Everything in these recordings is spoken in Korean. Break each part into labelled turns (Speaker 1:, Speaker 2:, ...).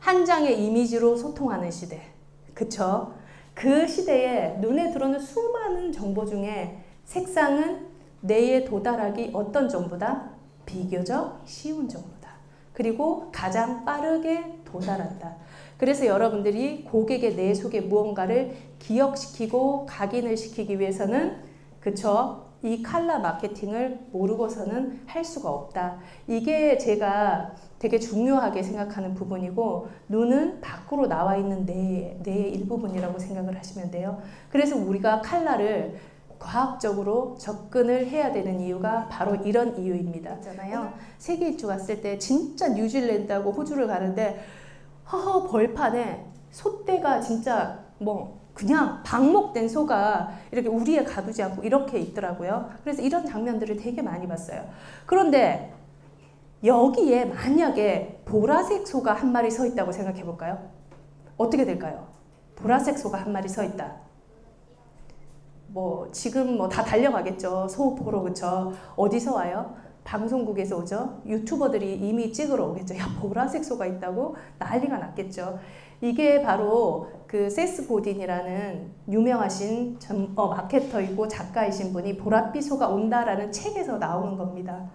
Speaker 1: 한 장의 이미지로 소통하는 시대. 그쵸? 그 시대에 눈에 들어오는 수많은 정보 중에 색상은 뇌에 도달하기 어떤 정보다? 비교적 쉬운 정보다. 그리고 가장 빠르게 도달한다. 그래서 여러분들이 고객의 뇌 속에 무언가를 기억시키고 각인을 시키기 위해서는 그쵸? 이 컬러 마케팅을 모르고서는 할 수가 없다. 이게 제가 되게 중요하게 생각하는 부분이고 눈은 밖으로 나와 있는 뇌의 일부분이라고 생각을 하시면 돼요. 그래서 우리가 컬러를 과학적으로 접근을 해야 되는 이유가 바로 이런 이유입니다. 있잖아요. 세계 일주 갔을 때 진짜 뉴질랜드하고 호주를 가는데 허허 벌판에 소떼가 진짜 뭐 그냥 방목된 소가 이렇게 우리에 가두지 않고 이렇게 있더라고요. 그래서 이런 장면들을 되게 많이 봤어요. 그런데 여기에 만약에 보라색 소가 한 마리 서 있다고 생각해 볼까요? 어떻게 될까요? 보라색 소가 한 마리 서 있다. 뭐 지금 뭐 다 달려가겠죠. 소 보러. 그쵸? 어디서 와요? 방송국에서 오죠. 유튜버들이 이미 찍으러 오겠죠. 야, 보라색 소가 있다고 난리가 났겠죠. 이게 바로 그 세스 고딘이라는 유명하신 마케터이고 작가이신 분이 보랏빛 소가 온다라는 책에서 나오는 겁니다.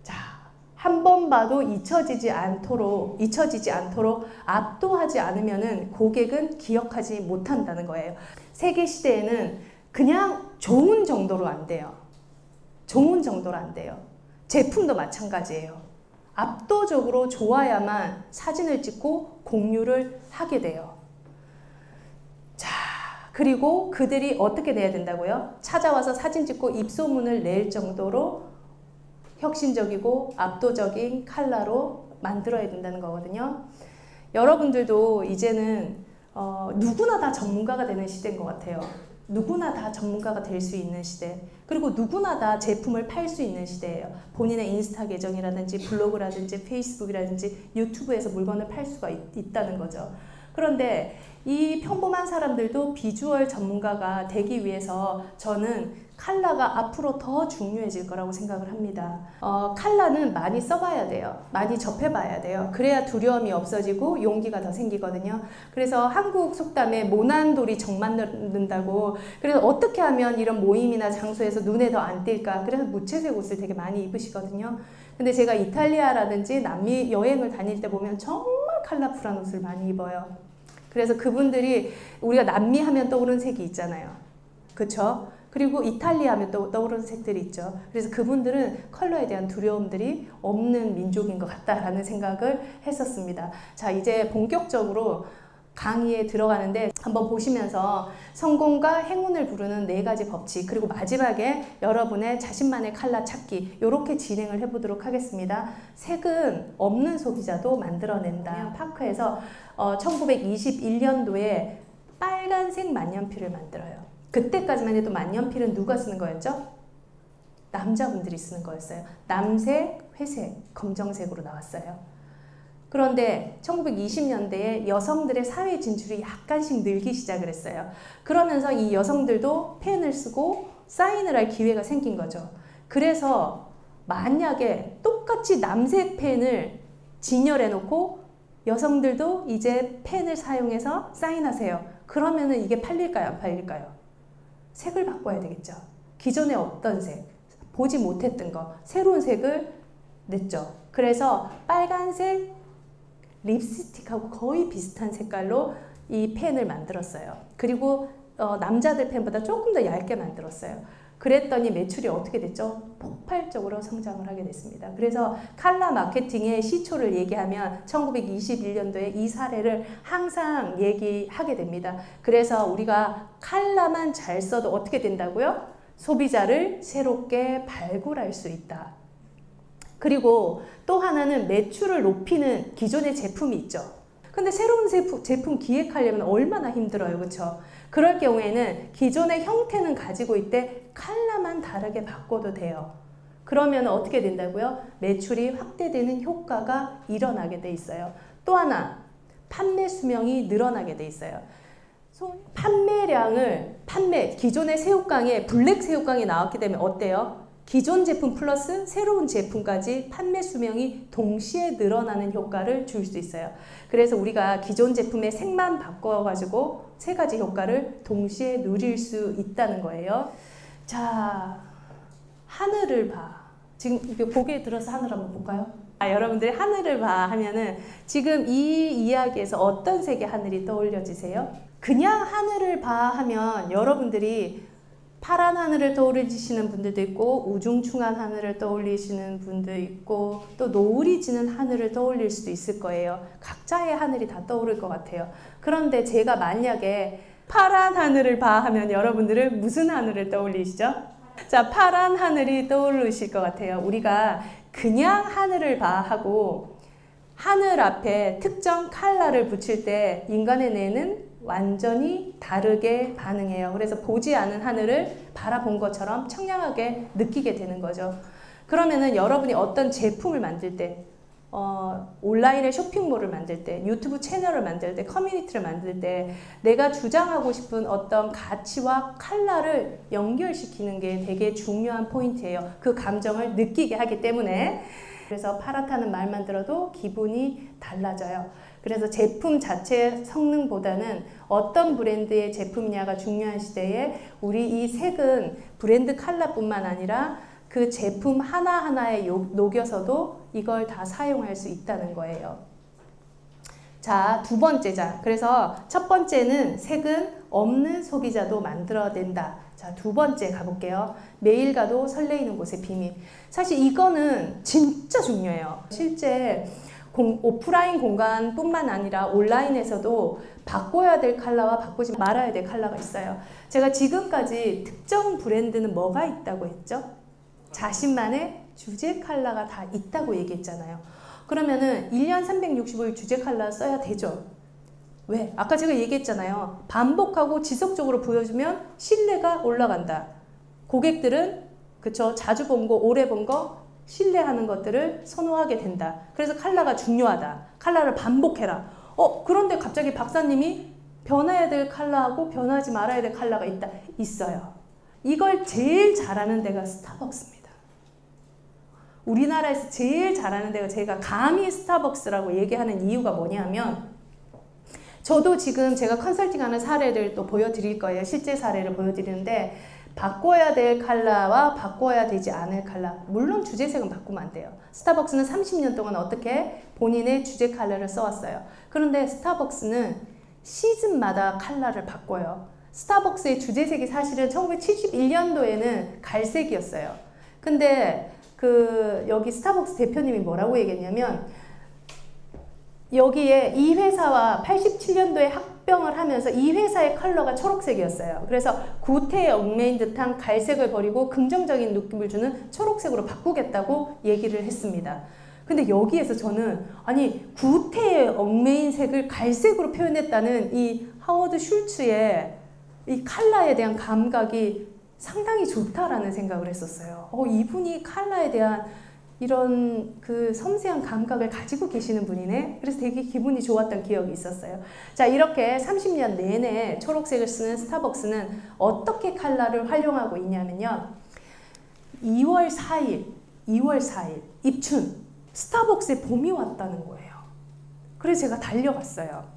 Speaker 1: 자, 한 번 봐도 잊혀지지 않도록 압도하지 않으면은 고객은 기억하지 못한다는 거예요. 세계 시대에는 그냥 좋은 정도로 안 돼요. 좋은 정도로 안 돼요. 제품도 마찬가지예요. 압도적으로 좋아야만 사진을 찍고 공유를 하게 돼요. 자, 그리고 그들이 어떻게 돼야 된다고요? 찾아와서 사진 찍고 입소문을 낼 정도로 혁신적이고 압도적인 컬러로 만들어야 된다는 거거든요. 여러분들도 이제는 누구나 다 전문가가 되는 시대인 것 같아요. 누구나 다 전문가가 될 수 있는 시대, 그리고 누구나 다 제품을 팔 수 있는 시대예요. 본인의 인스타 계정이라든지 블로그라든지 페이스북이라든지 유튜브에서 물건을 팔 수가 있다는 거죠. 그런데 이 평범한 사람들도 비주얼 전문가가 되기 위해서 저는 컬러가 앞으로 더 중요해질 거라고 생각을 합니다. 컬러는 많이 써봐야 돼요. 많이 접해봐야 돼요. 그래야 두려움이 없어지고 용기가 더 생기거든요. 그래서 한국 속담에 모난돌이 정 만든다고, 그래서 어떻게 하면 이런 모임이나 장소에서 눈에 더 안 띌까, 그래서 무채색 옷을 되게 많이 입으시거든요. 근데 제가 이탈리아라든지 남미 여행을 다닐 때 보면 정말 컬러풀한 옷을 많이 입어요. 그래서 그분들이, 우리가 남미 하면 떠오르는 색이 있잖아요. 그쵸? 그리고 이탈리아 하면 또 떠오르는 색들이 있죠. 그래서 그분들은 컬러에 대한 두려움들이 없는 민족인 것 같다라는 생각을 했었습니다. 자, 이제 본격적으로 강의에 들어가는데 한번 보시면서 성공과 행운을 부르는 4가지 법칙, 그리고 마지막에 여러분의 자신만의 컬러 찾기, 이렇게 진행을 해보도록 하겠습니다. 색은 없는 소비자도 만들어낸다. 파크에서 1921년도에 빨간색 만년필을 만들어요. 그때까지만 해도 만년필은 누가 쓰는 거였죠? 남자분들이 쓰는 거였어요. 남색, 회색, 검정색으로 나왔어요. 그런데 1920년대에 여성들의 사회 진출이 약간씩 늘기 시작을 했어요. 그러면서 이 여성들도 펜을 쓰고 사인을 할 기회가 생긴 거죠. 그래서 만약에 똑같이 남색 펜을 진열해 놓고 여성들도 이제 펜을 사용해서 사인하세요. 그러면은 이게 팔릴까요? 안 팔릴까요? 색을 바꿔야 되겠죠. 기존에 없던 색, 보지 못했던 거, 새로운 색을 냈죠. 그래서 빨간색 립스틱하고 거의 비슷한 색깔로 이 펜을 만들었어요. 그리고 남자들 펜보다 조금 더 얇게 만들었어요. 그랬더니 매출이 어떻게 됐죠? 폭발적으로 성장을 하게 됐습니다. 그래서 컬러 마케팅의 시초를 얘기하면 1921년도에 이 사례를 항상 얘기하게 됩니다. 그래서 우리가 컬러만 잘 써도 어떻게 된다고요? 소비자를 새롭게 발굴할 수 있다. 그리고 또 하나는 매출을 높이는 기존의 제품이 있죠. 근데 새로운 제품 기획하려면 얼마나 힘들어요. 그렇죠? 그럴 경우에는 기존의 형태는 가지고 있되 컬러만 다르게 바꿔도 돼요. 그러면 어떻게 된다고요? 매출이 확대되는 효과가 일어나게 돼 있어요. 또 하나, 판매 수명이 늘어나게 돼 있어요. 기존의 새우깡에 블랙 새우깡이 나왔기 때문에 어때요? 기존 제품 플러스 새로운 제품까지 판매 수명이 동시에 늘어나는 효과를 줄 수 있어요. 그래서 우리가 기존 제품의 색만 바꿔가지고 세 가지 효과를 동시에 누릴 수 있다는 거예요. 자, 하늘을 봐. 지금 고개 들어서 하늘 한번 볼까요? 여러분들이 하늘을 봐 하면은 지금 이 이야기에서 어떤 색의 하늘이 떠올려지세요? 그냥 하늘을 봐 하면 여러분들이 파란 하늘을 떠올리시는 분들도 있고 우중충한 하늘을 떠올리시는 분도 있고 또 노을이 지는 하늘을 떠올릴 수도 있을 거예요. 각자의 하늘이 다 떠오를 것 같아요. 그런데 제가 만약에 파란 하늘을 봐 하면 여러분들은 무슨 하늘을 떠올리시죠? 자, 파란 하늘이 떠오르실 것 같아요. 우리가 그냥 하늘을 봐 하고 하늘 앞에 특정 컬러를 붙일 때 인간의 뇌는 완전히 다르게 반응해요. 그래서 보지 않은 하늘을 바라본 것처럼 청량하게 느끼게 되는 거죠. 그러면은 여러분이 어떤 제품을 만들 때 온라인의 쇼핑몰을 만들 때, 유튜브 채널을 만들 때, 커뮤니티를 만들 때 내가 주장하고 싶은 어떤 가치와 컬러를 연결시키는 게 되게 중요한 포인트예요. 그 감정을 느끼게 하기 때문에. 그래서 파랗다는 말만 들어도 기분이 달라져요. 그래서 제품 자체의 성능보다는 어떤 브랜드의 제품이냐가 중요한 시대에 우리 이 색은 브랜드 컬러뿐만 아니라 그 제품 하나하나에 녹여서도 이걸 다 사용할 수 있다는 거예요. 자, 두 번째자. 그래서 첫 번째는 색은 없는 소비자도 만들어낸다. 자, 두 번째 가볼게요. 매일 가도 설레이는 곳의 비밀. 사실 이거는 진짜 중요해요. 실제 오프라인 공간뿐만 아니라 온라인에서도 바꿔야 될 컬러와 바꾸지 말아야 될 컬러가 있어요. 제가 지금까지 특정 브랜드는 뭐가 있다고 했죠? 자신만의 주제 컬러가 다 있다고 얘기했잖아요. 그러면은 1년 365일 주제 컬러 써야 되죠. 왜? 아까 제가 얘기했잖아요. 반복하고 지속적으로 보여주면 신뢰가 올라간다. 고객들은 그쵸? 자주 본 거, 오래 본 거 신뢰하는 것들을 선호하게 된다. 그래서 컬러가 중요하다. 컬러를 반복해라. 그런데 갑자기 박사님이 변해야 될 컬러하고 변하지 말아야 될 컬러가 있어요. 이걸 제일 잘하는 데가 스타벅스입니다. 우리나라에서 제일 잘하는 데가 제가 감히 스타벅스라고 얘기하는 이유가 뭐냐면 저도 지금 제가 컨설팅하는 사례를 또 보여드릴 거예요. 실제 사례를 보여드리는데 바꿔야 될 컬러와 바꿔야 되지 않을 컬러. 물론 주제색은 바꾸면 안 돼요. 스타벅스는 30년 동안 어떻게 본인의 주제 컬러를 써왔어요. 그런데 스타벅스는 시즌마다 컬러를 바꿔요. 스타벅스의 주제색이 사실은 1971년도에는 갈색이었어요. 근데 여기 스타벅스 대표님이 뭐라고 얘기했냐면 여기에 이 회사와 87년도에 합병을 하면서 이 회사의 컬러가 초록색이었어요. 그래서 구태에 얽매인 듯한 갈색을 버리고 긍정적인 느낌을 주는 초록색으로 바꾸겠다고 얘기를 했습니다. 근데 여기에서 저는 아니 구태에 얽매인 색을 갈색으로 표현했다는 이 하워드 슐츠의 이 컬러에 대한 감각이 상당히 좋다라는 생각을 했었어요. 이분이 컬러에 대한 이런 그 섬세한 감각을 가지고 계시는 분이네. 그래서 되게 기분이 좋았던 기억이 있었어요. 자, 이렇게 30년 내내 초록색을 쓰는 스타벅스는 어떻게 컬러를 활용하고 있냐면요. 2월 4일 입춘 스타벅스에 봄이 왔다는 거예요. 그래서 제가 달려갔어요.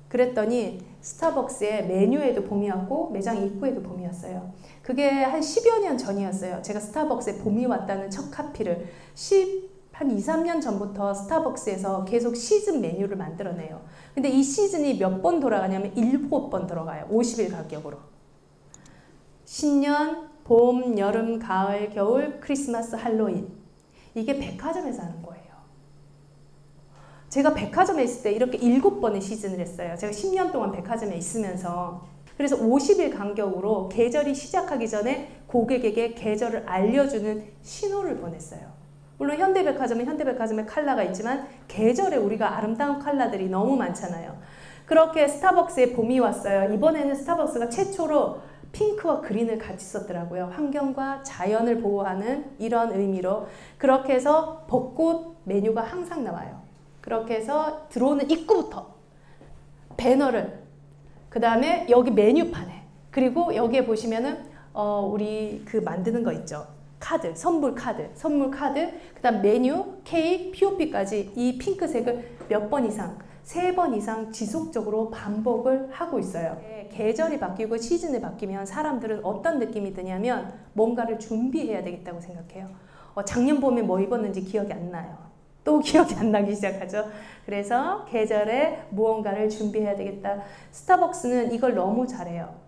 Speaker 1: 그랬더니 스타벅스의 메뉴에도 봄이 왔고 매장 입구에도 봄이 왔어요. 그게 한 10여 년 전이었어요. 제가 스타벅스에 봄이 왔다는 첫 카피를 한 2, 3년 전부터 스타벅스에서 계속 시즌 메뉴를 만들어내요. 근데 이 시즌이 몇 번 돌아가냐면 7번 들어가요. 50일 가격으로. 신년, 봄, 여름, 가을, 겨울, 크리스마스, 할로윈. 이게 백화점에서 하는 거예요. 제가 백화점에 있을 때 이렇게 7번의 시즌을 했어요. 제가 10년 동안 백화점에 있으면서. 그래서 50일 간격으로 계절이 시작하기 전에 고객에게 계절을 알려주는 신호를 보냈어요. 물론 현대백화점은 현대백화점의 컬러가 있지만 계절에 우리가 아름다운 컬러들이 너무 많잖아요. 그렇게 스타벅스에 봄이 왔어요. 이번에는 스타벅스가 최초로 핑크와 그린을 같이 썼더라고요. 환경과 자연을 보호하는 이런 의미로. 그렇게 해서 벚꽃 메뉴가 항상 나와요. 그렇게 해서 들어오는 입구부터 배너를, 그 다음에 여기 메뉴판에, 그리고 여기에 보시면은 우리 만드는 거 있죠. 카드, 선물 카드, 그 다음 메뉴, 케이크, POP까지 이 핑크색을 몇 번 이상, 3번 이상 지속적으로 반복을 하고 있어요. 계절이 바뀌고 시즌이 바뀌면 사람들은 어떤 느낌이 드냐면 뭔가를 준비해야 되겠다고 생각해요. 작년 봄에 뭐 입었는지 기억이 안 나요. 또 기억이 안 나기 시작하죠. 그래서 계절에 무언가를 준비해야 되겠다. 스타벅스는 이걸 너무 잘해요.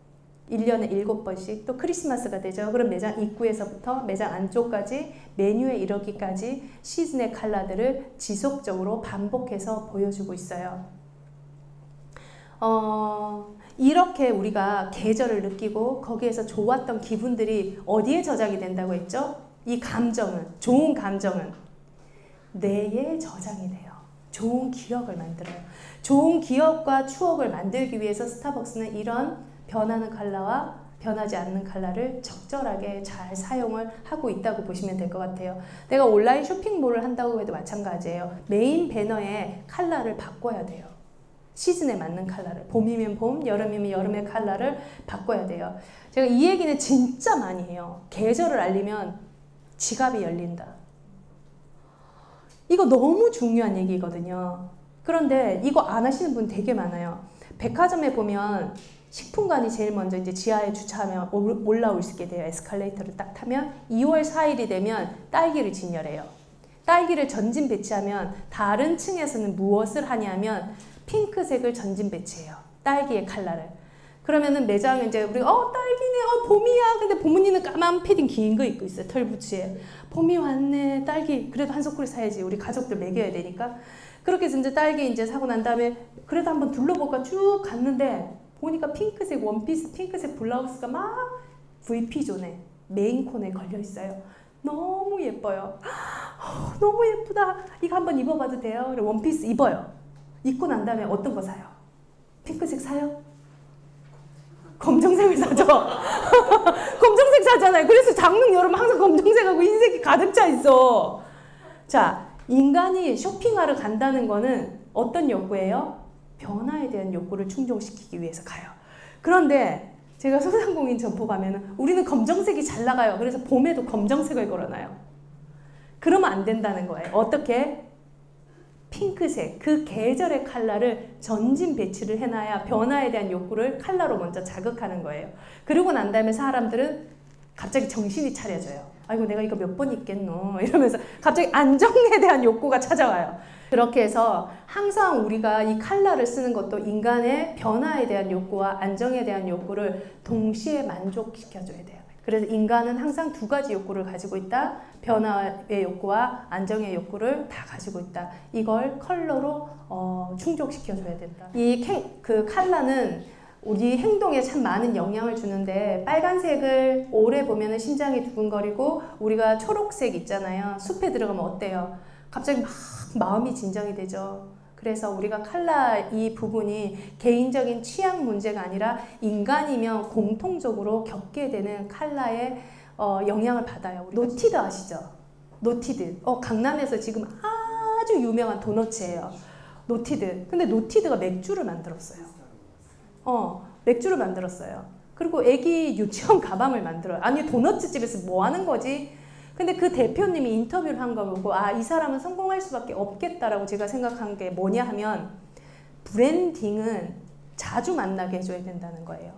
Speaker 1: 1년에 7번씩 또 크리스마스가 되죠. 그럼 매장 입구에서부터 매장 안쪽까지 메뉴에 이르기까지 시즌의 컬러들을 지속적으로 반복해서 보여주고 있어요. 이렇게 우리가 계절을 느끼고 거기에서 좋았던 기분들이 어디에 저장이 된다고 했죠? 이 감정은, 좋은 감정은 뇌에 저장이 돼요. 좋은 기억을 만들어요. 좋은 기억과 추억을 만들기 위해서 스타벅스는 이런 변하는 컬러와 변하지 않는 컬러를 적절하게 잘 사용을 하고 있다고 보시면 될 것 같아요. 내가 온라인 쇼핑몰을 한다고 해도 마찬가지예요. 메인 배너의 컬러를 바꿔야 돼요. 시즌에 맞는 컬러를. 봄이면 봄, 여름이면 여름의 컬러를 바꿔야 돼요. 제가 이 얘기는 진짜 많이 해요. 계절을 알리면 지갑이 열린다. 이거 너무 중요한 얘기거든요. 그런데 이거 안 하시는 분 되게 많아요. 백화점에 보면 식품관이 제일 먼저 이제 지하에 주차하면 올라올 수 있게 돼요. 에스컬레이터를 딱 타면 2월 4일이 되면 딸기를 진열해요. 딸기를 전진 배치하면 다른 층에서는 무엇을 하냐면 핑크색을 전진 배치해요. 딸기의 컬러를. 그러면은 매장에 이제 우리가 딸기네, 봄이야. 근데 부모님은 까만 패딩 긴 거 입고 있어요. 털부츠에. 봄이 왔네. 딸기. 그래도 한 소쿠리 사야지. 우리 가족들 먹여야 되니까. 그렇게 해서 이제 딸기 이제 사고 난 다음에 그래도 한번 둘러볼까 쭉 갔는데 보니까 핑크색 원피스, 핑크색 블라우스가 막 VP존에 메인 콘에 걸려 있어요. 너무 예뻐요. 너무 예쁘다. 이거 한번 입어봐도 돼요? 그래 원피스 입어요. 입고 난 다음에 어떤 거 사요? 핑크색 사요? 검정색을 사죠. 검정색 사잖아요. 그래서 장롱 열으면 항상 검정색하고 흰색이 가득 차 있어. 자, 인간이 쇼핑하러 간다는 거는 어떤 욕구예요? 변화에 대한 욕구를 충족시키기 위해서 가요. 그런데 제가 소상공인 점포 가면은 우리는 검정색이 잘 나가요. 그래서 봄에도 검정색을 걸어놔요. 그러면 안 된다는 거예요. 어떻게? 핑크색, 그 계절의 컬러를 전진 배치를 해놔야 변화에 대한 욕구를 컬러로 먼저 자극하는 거예요. 그러고 난 다음에 사람들은 갑자기 정신이 차려져요. 아이고 내가 이거 몇 번 입겠노 이러면서 갑자기 안정에 대한 욕구가 찾아와요. 그렇게 해서 항상 우리가 이 컬러를 쓰는 것도 인간의 변화에 대한 욕구와 안정에 대한 욕구를 동시에 만족시켜줘야 돼요. 그래서 인간은 항상 두 가지 욕구를 가지고 있다. 변화의 욕구와 안정의 욕구를 다 가지고 있다. 이걸 컬러로 충족시켜줘야 된다. 그 컬러는 우리 행동에 참 많은 영향을 주는데 빨간색을 오래 보면 심장이 두근거리고 우리가 초록색 있잖아요. 숲에 들어가면 어때요? 갑자기 막 마음이 진정이 되죠. 그래서 우리가 컬러 이 부분이 개인적인 취향 문제가 아니라 인간이면 공통적으로 겪게 되는 컬러의 영향을 받아요. 노티드 아시죠? 노티드. 강남에서 지금 아주 유명한 도너츠예요. 노티드. 근데 노티드가 맥주를 만들었어요. 맥주를 만들었어요. 그리고 애기 유치원 가방을 만들어요. 아니 도너츠 집에서 뭐 하는 거지? 근데 그 대표님이 인터뷰를 한 거 보고 이 사람은 성공할 수밖에 없겠다라고 제가 생각한 게 뭐냐 하면 브랜딩은 자주 만나게 해줘야 된다는 거예요.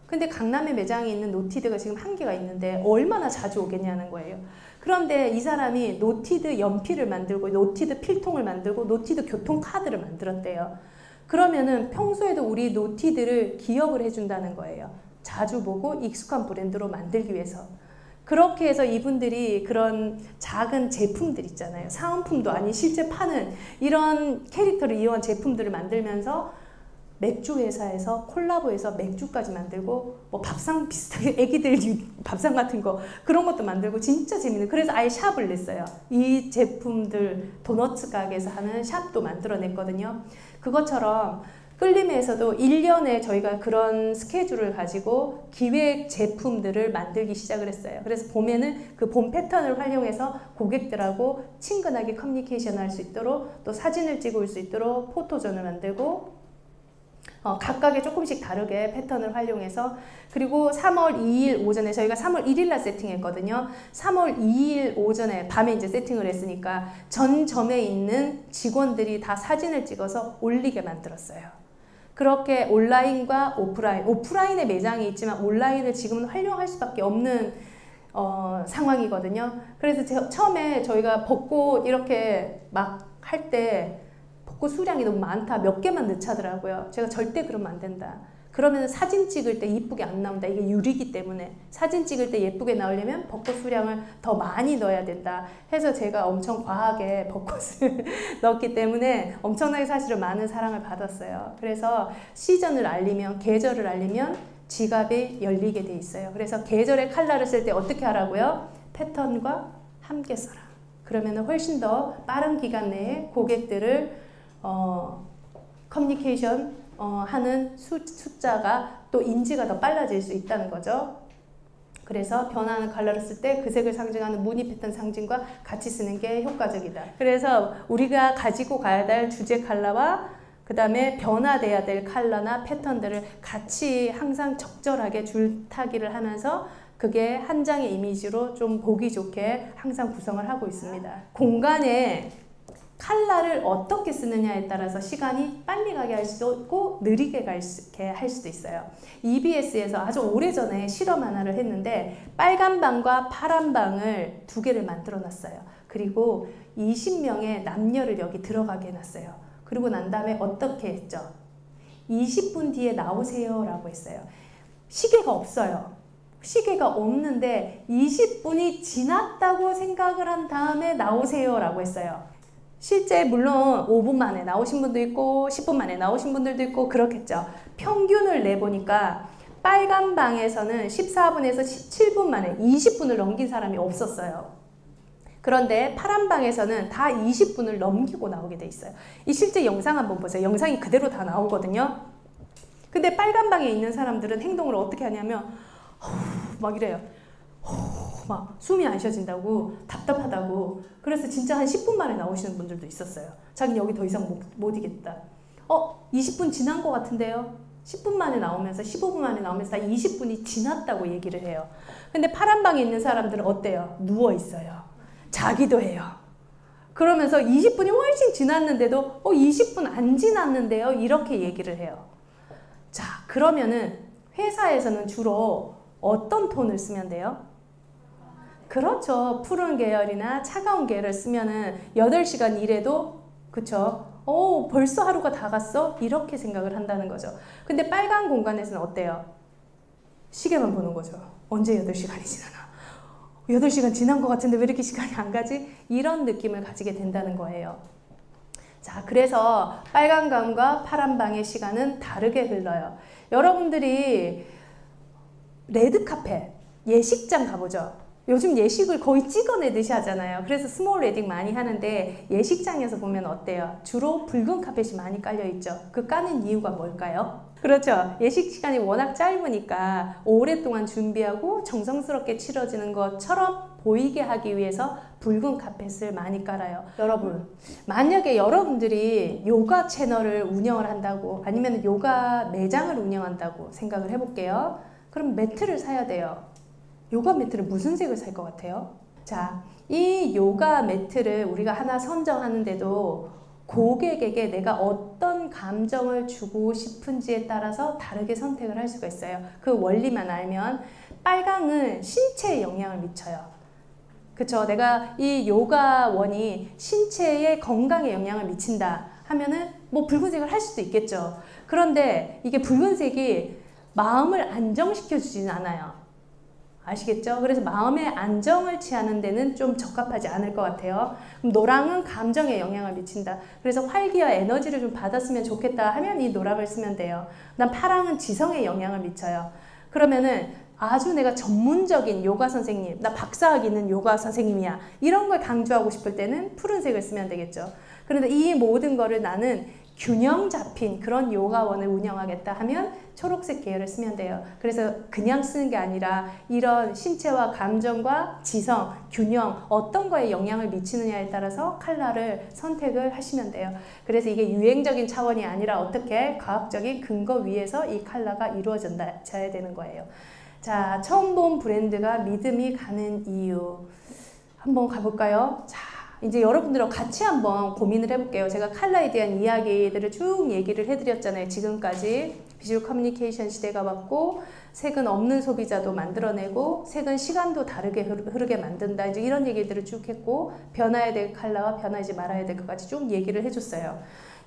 Speaker 1: 근데 강남에 매장이 있는 노티드가 지금 한 개가 있는데 얼마나 자주 오겠냐는 거예요. 그런데 이 사람이 노티드 연필을 만들고 노티드 필통을 만들고 노티드 교통카드를 만들었대요. 그러면은 평소에도 우리 노티드를 기억을 해준다는 거예요. 자주 보고 익숙한 브랜드로 만들기 위해서. 그렇게 해서 이분들이 그런 작은 제품들 있잖아요. 사은품도 아닌 실제 파는 이런 캐릭터를 이용한 제품들을 만들면서 맥주 회사에서 콜라보해서 맥주까지 만들고 뭐 밥상 비슷하게 애기들 밥상 같은 거 그런 것도 만들고 진짜 재밌는. 그래서 아예 샵을 냈어요. 이 제품들 도너츠 가게에서 하는 샵도 만들어냈거든요. 그것처럼 끌림에서도 1년에 저희가 그런 스케줄을 가지고 기획 제품들을 만들기 시작을 했어요. 그래서 봄에는 그 봄 패턴을 활용해서 고객들하고 친근하게 커뮤니케이션 할 수 있도록 또 사진을 찍을 수 있도록 포토존을 만들고 각각의 조금씩 다르게 패턴을 활용해서 그리고 3월 2일 오전에 저희가 3월 1일 날 세팅했거든요. 3월 2일 오전에 밤에 이제 세팅을 했으니까 전 점에 있는 직원들이 다 사진을 찍어서 올리게 만들었어요. 그렇게 온라인과 오프라인의 매장이 있지만 온라인을 지금은 활용할 수밖에 없는 상황이거든요. 그래서 처음에 저희가 벚꽃 이렇게 막 할 때 벚꽃 수량이 너무 많다. 몇 개만 넣자더라고요. 제가 절대 그러면 안 된다. 그러면 사진 찍을 때 이쁘게 안 나온다. 이게 유리기 때문에 사진 찍을 때 예쁘게 나오려면 벚꽃 수량을 더 많이 넣어야 된다 해서 제가 엄청 과하게 벚꽃을 넣었기 때문에 엄청나게 사실은 많은 사랑을 받았어요. 그래서 시즌을 알리면, 계절을 알리면 지갑이 열리게 돼 있어요. 그래서 계절의 컬러를 쓸 때 어떻게 하라고요? 패턴과 함께 써라. 그러면 훨씬 더 빠른 기간 내에 고객들을 커뮤니케이션 하는 숫자가 또 인지가 더 빨라질 수 있다는 거죠. 그래서 변화하는 컬러를 쓸 때 그 색을 상징하는 무늬 패턴 상징과 같이 쓰는 게 효과적이다. 그래서 우리가 가지고 가야 될 주제 컬러와 그 다음에 변화돼야 될 컬러나 패턴들을 같이 항상 적절하게 줄타기를 하면서 그게 한 장의 이미지로 좀 보기 좋게 항상 구성을 하고 있습니다. 공간에 컬러를 어떻게 쓰느냐에 따라서 시간이 빨리 가게 할 수도 있고 느리게 가게 할 수도 있어요. EBS에서 아주 오래전에 실험 하나를 했는데 빨간 방과 파란 방을 두 개를 만들어 놨어요. 그리고 20명의 남녀를 여기 들어가게 해놨어요. 그리고 난 다음에 어떻게 했죠? 20분 뒤에 나오세요 라고 했어요. 시계가 없어요. 시계가 없는데 20분이 지났다고 생각을 한 다음에 나오세요 라고 했어요. 실제 물론 5분 만에 나오신 분도 있고 10분 만에 나오신 분들도 있고 그렇겠죠. 평균을 내보니까 빨간 방에서는 14분에서 17분 만에 20분을 넘긴 사람이 없었어요. 그런데 파란 방에서는 다 20분을 넘기고 나오게 돼 있어요. 이 실제 영상 한번 보세요. 영상이 그대로 다 나오거든요. 근데 빨간 방에 있는 사람들은 행동을 어떻게 하냐면 막 이래요. 막 숨이 안 쉬어진다고, 답답하다고. 그래서 진짜 한 10분 만에 나오시는 분들도 있었어요. 자기는 여기 더 이상 못 이겠다. 20분 지난 것 같은데요? 10분 만에 나오면서 15분 만에 나오면서 다 20분이 지났다고 얘기를 해요. 근데 파란 방에 있는 사람들은 어때요? 누워 있어요. 자기도 해요. 그러면서 20분이 훨씬 지났는데도 20분 안 지났는데요? 이렇게 얘기를 해요. 자, 그러면은 회사에서는 주로 어떤 톤을 쓰면 돼요? 그렇죠. 푸른 계열이나 차가운 계열을 쓰면은 8시간 일해도 그쵸? 벌써 하루가 다 갔어? 이렇게 생각을 한다는 거죠. 근데 빨간 공간에서는 어때요? 시계만 보는 거죠. 언제 8시간이 지나나? 8시간 지난 것 같은데 왜 이렇게 시간이 안 가지? 이런 느낌을 가지게 된다는 거예요. 자, 그래서 빨간 방과 파란 방의 시간은 다르게 흘러요. 여러분들이 레드카펫, 예식장 가보죠. 요즘 예식을 거의 찍어내듯이 하잖아요. 그래서 스몰 웨딩 많이 하는데 예식장에서 보면 어때요? 주로 붉은 카펫이 많이 깔려있죠. 그 까는 이유가 뭘까요? 그렇죠. 예식 시간이 워낙 짧으니까 오랫동안 준비하고 정성스럽게 치러지는 것처럼 보이게 하기 위해서 붉은 카펫을 많이 깔아요. 여러분, 만약에 여러분들이 요가 채널을 운영을 한다고 아니면 요가 매장을 운영한다고 생각을 해볼게요. 그럼 매트를 사야 돼요. 요가 매트를 무슨 색을 살 것 같아요? 자, 이 요가 매트를 우리가 하나 선정하는데도 고객에게 내가 어떤 감정을 주고 싶은지에 따라서 다르게 선택을 할 수가 있어요. 그 원리만 알면 빨강은 신체에 영향을 미쳐요. 그쵸? 내가 이 요가원이 신체의 건강에 영향을 미친다 하면은 뭐 붉은색을 할 수도 있겠죠. 그런데 이게 붉은색이 마음을 안정시켜 주지는 않아요. 아시겠죠? 그래서 마음의 안정을 취하는 데는 좀 적합하지 않을 것 같아요. 그럼 노랑은 감정에 영향을 미친다. 그래서 활기와 에너지를 좀 받았으면 좋겠다 하면 이 노랑을 쓰면 돼요. 그다음 파랑은 지성에 영향을 미쳐요. 그러면은 아주 내가 전문적인 요가 선생님, 나 박사학 있는 요가 선생님이야. 이런 걸 강조하고 싶을 때는 푸른색을 쓰면 되겠죠. 그런데 이 모든 거를 나는 균형 잡힌 그런 요가원을 운영하겠다 하면 초록색 계열을 쓰면 돼요. 그래서 그냥 쓰는 게 아니라 이런 신체와 감정과 지성, 균형 어떤 거에 영향을 미치느냐에 따라서 컬러를 선택을 하시면 돼요. 그래서 이게 유행적인 차원이 아니라 어떻게 과학적인 근거 위에서 이 컬러가 이루어져야 되는 거예요. 자, 처음 본 브랜드가 믿음이 가는 이유 한번 가볼까요? 자, 이제 여러분들하고 같이 한번 고민을 해볼게요. 제가 컬러에 대한 이야기들을 쭉 얘기를 해드렸잖아요. 지금까지 비주얼 커뮤니케이션 시대가 왔고 색은 없는 소비자도 만들어내고 색은 시간도 다르게 흐르게 만든다. 이제 이런 얘기들을 쭉 했고 변화해야 될 컬러와 변하지 말아야 될 것까지 쭉 얘기를 해줬어요.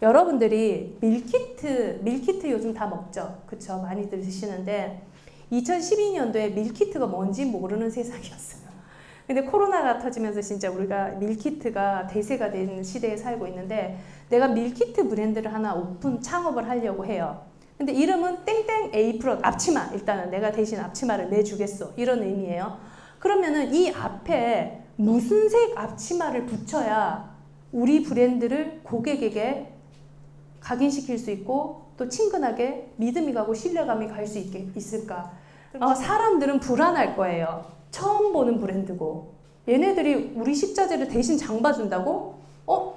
Speaker 1: 여러분들이 밀키트 요즘 다 먹죠? 그쵸? 많이들 드시는데 2012년도에 밀키트가 뭔지 모르는 세상이었어요. 근데 코로나가 터지면서 진짜 우리가 밀키트가 대세가 된 시대에 살고 있는데 내가 밀키트 브랜드를 하나 창업을 하려고 해요. 근데 이름은 땡땡 에이프런 앞치마, 일단은 내가 대신 앞치마를 내주겠어, 이런 의미예요. 그러면은 이 앞에 무슨 색 앞치마를 붙여야 우리 브랜드를 고객에게 각인시킬 수 있고 또 친근하게 믿음이 가고 신뢰감이 갈 수 있을까? 사람들은 불안할 거예요. 처음 보는 브랜드고 얘네들이 우리 식자재를 대신 장 봐준다고?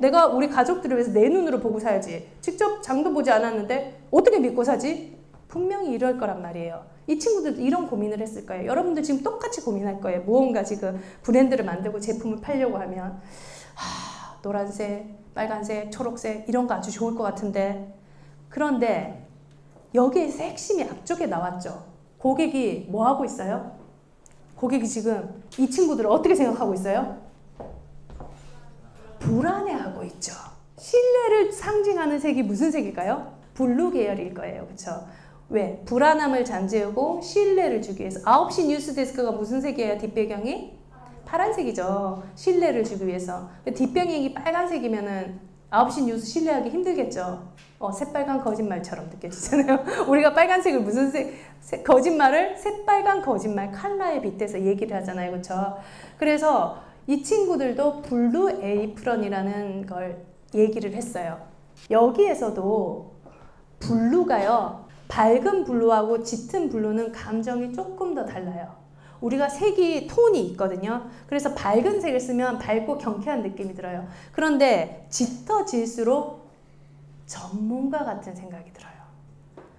Speaker 1: 내가 우리 가족들을 위해서 내 눈으로 보고 사야지. 직접 장도 보지 않았는데 어떻게 믿고 사지? 분명히 이럴 거란 말이에요. 이 친구들도 이런 고민을 했을 거예요. 여러분들 지금 똑같이 고민할 거예요. 무언가 지금 브랜드를 만들고 제품을 팔려고 하면 노란색, 빨간색, 초록색 이런 거 아주 좋을 것 같은데 그런데 여기에서 핵심이 앞쪽에 나왔죠. 고객이 뭐 하고 있어요? 고객이 지금 이 친구들을 어떻게 생각하고 있어요? 불안해하고 있죠. 신뢰를 상징하는 색이 무슨 색일까요? 블루 계열일 거예요. 그렇죠? 왜? 불안함을 잠재우고 신뢰를 주기 위해서. 9시 뉴스 데스크가 무슨 색이에요? 뒷배경이? 파란색이죠. 신뢰를 주기 위해서. 뒷배경이 빨간색이면은 9시 뉴스 신뢰하기 힘들겠죠. 새빨간 거짓말처럼 느껴지잖아요. 우리가 빨간색을 무슨 거짓말을 새빨간 거짓말 컬러에 빗대서 얘기를 하잖아요. 그렇죠? 그래서 이 친구들도 블루 에이프런이라는 걸 얘기를 했어요. 여기에서도 블루가요. 밝은 블루하고 짙은 블루는 감정이 조금 더 달라요. 우리가 색이 톤이 있거든요. 그래서 밝은 색을 쓰면 밝고 경쾌한 느낌이 들어요. 그런데 짙어질수록 전문가 같은 생각이 들어요.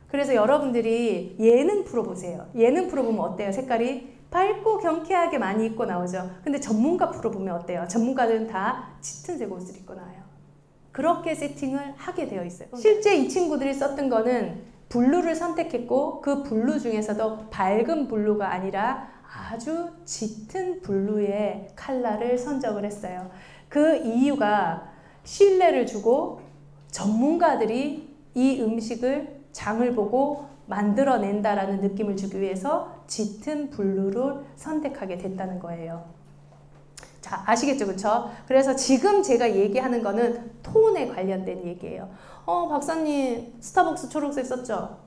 Speaker 1: 그래서 여러분들이 예능 프로 보세요. 예능 프로 보면 어때요? 색깔이 밝고 경쾌하게 많이 입고 나오죠. 근데 전문가 프로 보면 어때요? 전문가들은 다 짙은 색 옷을 입고 나와요. 그렇게 세팅을 하게 되어 있어요. 실제 이 친구들이 썼던 거는 블루를 선택했고 그 블루 중에서도 밝은 블루가 아니라 아주 짙은 블루의 컬러를 선정을 했어요. 그 이유가 신뢰를 주고 전문가들이 이 음식을 장을 보고 만들어낸다라는 느낌을 주기 위해서 짙은 블루를 선택하게 됐다는 거예요. 자, 아시겠죠? 그쵸? 그래서 지금 제가 얘기하는 거는 톤에 관련된 얘기예요. 박사님 스타벅스 초록색 썼죠?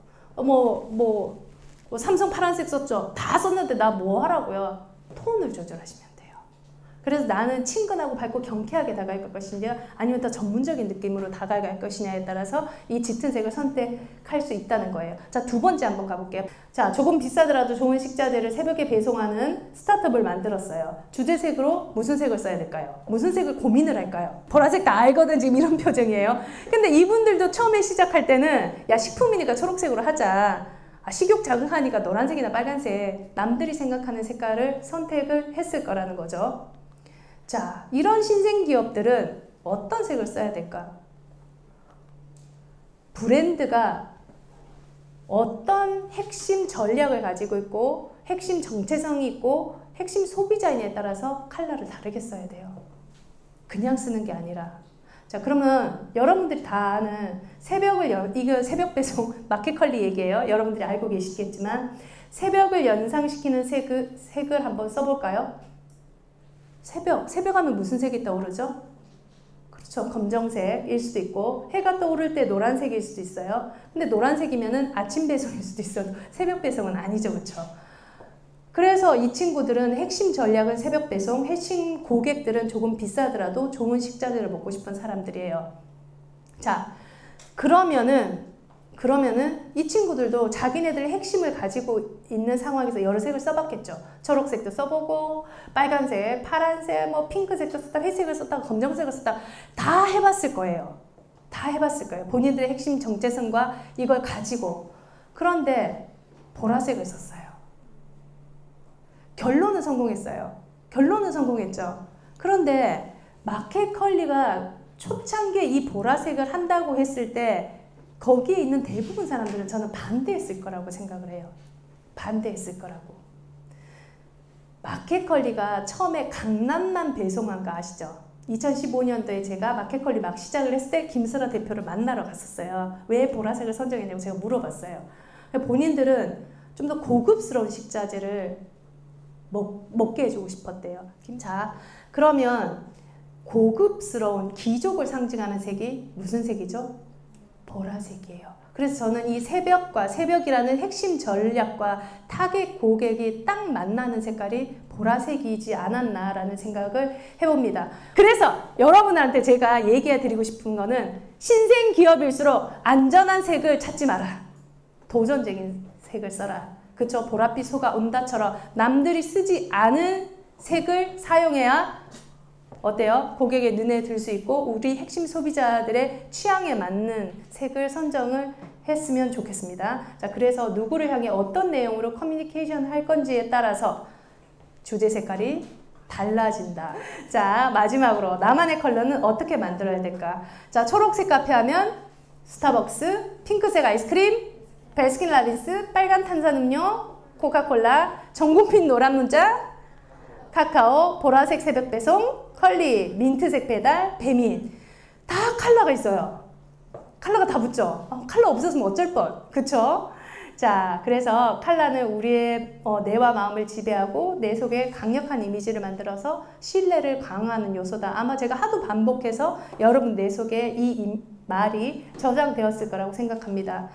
Speaker 1: 삼성 파란색 썼죠? 다 썼는데 나 뭐 하라고요? 톤을 조절하시면 돼요. 그래서 나는 친근하고 밝고 경쾌하게 다가갈 것이냐 아니면 더 전문적인 느낌으로 다가갈 것이냐에 따라서 이 짙은 색을 선택할 수 있다는 거예요. 자, 두 번째 한번 가볼게요. 자, 조금 비싸더라도 좋은 식자재를 새벽에 배송하는 스타트업을 만들었어요. 주제색으로 무슨 색을 써야 될까요? 무슨 색을 고민을 할까요? 보라색 다 알거든 지금 이런 표정이에요. 근데 이분들도 처음에 시작할 때는 야, 식품이니까 초록색으로 하자. 식욕 자극하니까 노란색이나 빨간색, 남들이 생각하는 색깔을 선택을 했을 거라는 거죠. 자, 이런 신생 기업들은 어떤 색을 써야 될까? 브랜드가 어떤 핵심 전략을 가지고 있고 핵심 정체성이 있고 핵심 소비자인에 따라서 컬러를 다르게 써야 돼요. 그냥 쓰는 게 아니라. 자, 그러면 여러분들이 다 아는 이거 새벽 배송 마켓컬리 얘기예요. 여러분들이 알고 계시겠지만 새벽을 연상시키는 색을 한번 써볼까요? 새벽 하면 무슨 색이 떠오르죠? 그렇죠. 검정색일 수도 있고 해가 떠오를 때 노란색일 수도 있어요. 근데 노란색이면은 아침 배송일 수도 있어도 새벽 배송은 아니죠. 그렇죠? 그래서 이 친구들은 핵심 전략은 새벽 배송, 핵심 고객들은 조금 비싸더라도 좋은 식자재를 먹고 싶은 사람들이에요. 자, 그러면은 이 친구들도 자기네들의 핵심을 가지고 있는 상황에서 여러 색을 써봤겠죠. 초록색도 써보고 빨간색, 파란색, 뭐 핑크색도 썼다, 회색을 썼다, 검정색을 썼다 다 해봤을 거예요. 다 해봤을 거예요. 본인들의 핵심 정체성과 이걸 가지고. 그런데 보라색을 썼어요. 결론은 성공했어요. 결론은 성공했죠. 그런데 마켓컬리가 초창기에 이 보라색을 한다고 했을 때 거기에 있는 대부분 사람들은 저는 반대했을 거라고 생각을 해요. 반대했을 거라고. 마켓컬리가 처음에 강남만 배송한 거 아시죠? 2015년도에 제가 마켓컬리 막 시작을 했을 때 김슬아 대표를 만나러 갔었어요. 왜 보라색을 선정했냐고 제가 물어봤어요. 본인들은 좀 더 고급스러운 식자재를 먹게 해주고 싶었대요. 자, 그러면 고급스러운 귀족을 상징하는 색이 무슨 색이죠? 보라색이에요. 그래서 저는 이 새벽이라는 핵심 전략과 타겟 고객이 딱 만나는 색깔이 보라색이지 않았나라는 생각을 해봅니다. 그래서 여러분한테 제가 얘기해 드리고 싶은 거는 신생 기업일수록 안전한 색을 찾지 마라. 도전적인 색을 써라. 그쵸? 보랏빛 소가 온다처럼 남들이 쓰지 않은 색을 사용해야 어때요? 고객의 눈에 들 수 있고 우리 핵심 소비자들의 취향에 맞는 색을 선정을 했으면 좋겠습니다. 자, 그래서 누구를 향해 어떤 내용으로 커뮤니케이션 할 건지에 따라서 주제 색깔이 달라진다. 자, 마지막으로 나만의 컬러는 어떻게 만들어야 될까? 자, 초록색 카페 하면 스타벅스, 핑크색 아이스크림, 베스킨라빈스, 빨간 탄산음료, 코카콜라, 전국민 노란 문자, 카카오, 보라색 새벽 배송, 컬리, 민트색 배달, 배민. 다 컬러가 있어요. 컬러가 다 붙죠. 컬러 없었으면 어쩔 뻔. 그쵸? 자, 그래서 컬러는 우리의 뇌와 마음을 지배하고 내 속에 강력한 이미지를 만들어서 신뢰를 강화하는 요소다. 아마 제가 하도 반복해서 여러분 뇌 속에 이 말이 저장되었을 거라고 생각합니다.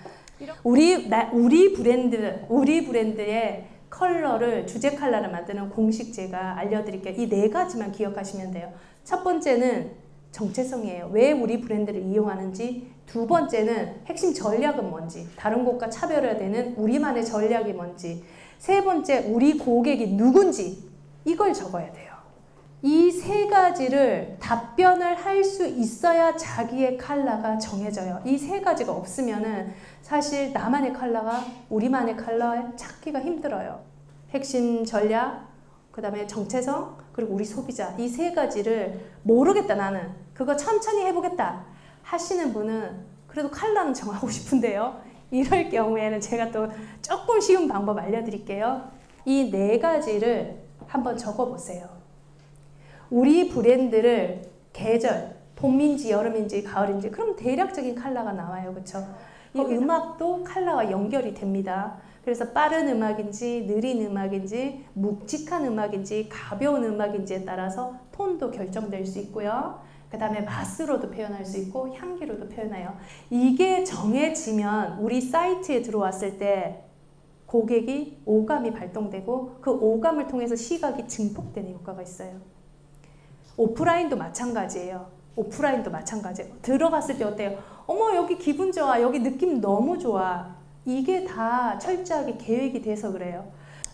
Speaker 1: 우리 브랜드의 컬러를, 주제 컬러를 만드는 공식 제가 알려드릴게요. 이 네 가지만 기억하시면 돼요. 첫 번째는 정체성이에요. 왜 우리 브랜드를 이용하는지. 두 번째는 핵심 전략은 뭔지. 다른 곳과 차별화되는 우리만의 전략이 뭔지. 세 번째, 우리 고객이 누군지. 이걸 적어야 돼요. 이 세 가지를 답변을 할 수 있어야 자기의 컬러가 정해져요. 이 세 가지가 없으면은 사실 나만의 컬러가 우리만의 컬러 찾기가 힘들어요. 핵심 전략, 그 다음에 정체성, 그리고 우리 소비자. 이 세 가지를 모르겠다 나는. 그거 천천히 해보겠다 하시는 분은 그래도 컬러는 정하고 싶은데요. 이럴 경우에는 제가 또 조금 쉬운 방법 알려드릴게요. 이 네 가지를 한번 적어보세요. 우리 브랜드를 계절, 봄인지 여름인지 가을인지 그럼 대략적인 컬러가 나와요. 그쵸? 이 음악도 컬러가 연결이 됩니다. 그래서 빠른 음악인지 느린 음악인지 묵직한 음악인지 가벼운 음악인지에 따라서 톤도 결정될 수 있고요. 그 다음에 맛으로도 표현할 수 있고 향기로도 표현해요. 이게 정해지면 우리 사이트에 들어왔을 때 고객이 오감이 발동되고 그 오감을 통해서 시각이 증폭되는 효과가 있어요. 오프라인도 마찬가지예요. 오프라인도 마찬가지예요. 들어갔을 때 어때요? 어머 여기 기분 좋아. 여기 느낌 너무 좋아. 이게 다 철저하게 계획이 돼서 그래요.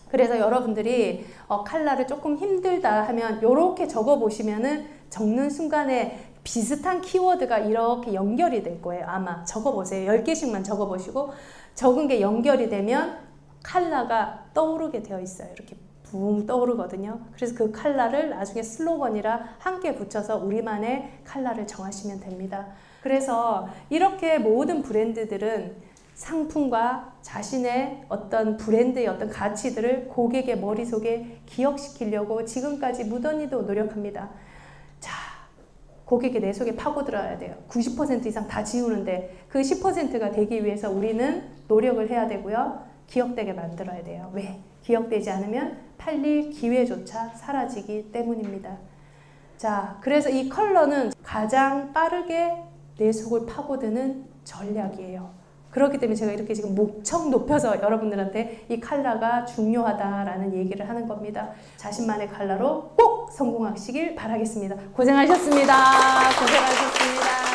Speaker 1: 그래서 여러분들이 컬러를 조금 힘들다 하면 이렇게 적어보시면은 적는 순간에 비슷한 키워드가 이렇게 연결이 될 거예요. 아마 적어보세요. 10개씩만 적어보시고 적은 게 연결이 되면 컬러가 떠오르게 되어 있어요. 이렇게 붕 떠오르거든요. 그래서 그 컬러를 나중에 슬로건이라 함께 붙여서 우리만의 컬러를 정하시면 됩니다. 그래서 이렇게 모든 브랜드들은 상품과 자신의 어떤 브랜드의 어떤 가치들을 고객의 머릿속에 기억시키려고 지금까지 무던히도 노력합니다. 자, 고객이 내 속에 파고들어야 돼요. 90% 이상 다 지우는데 그 10%가 되기 위해서 우리는 노력을 해야 되고요. 기억되게 만들어야 돼요. 왜? 기억되지 않으면 팔릴 기회조차 사라지기 때문입니다. 자, 그래서 이 컬러는 가장 빠르게 내 속을 파고드는 전략이에요. 그렇기 때문에 제가 이렇게 지금 목청 높여서 여러분들한테 이 컬러가 중요하다라는 얘기를 하는 겁니다. 자신만의 컬러로 꼭 성공하시길 바라겠습니다. 고생하셨습니다. 고생하셨습니다.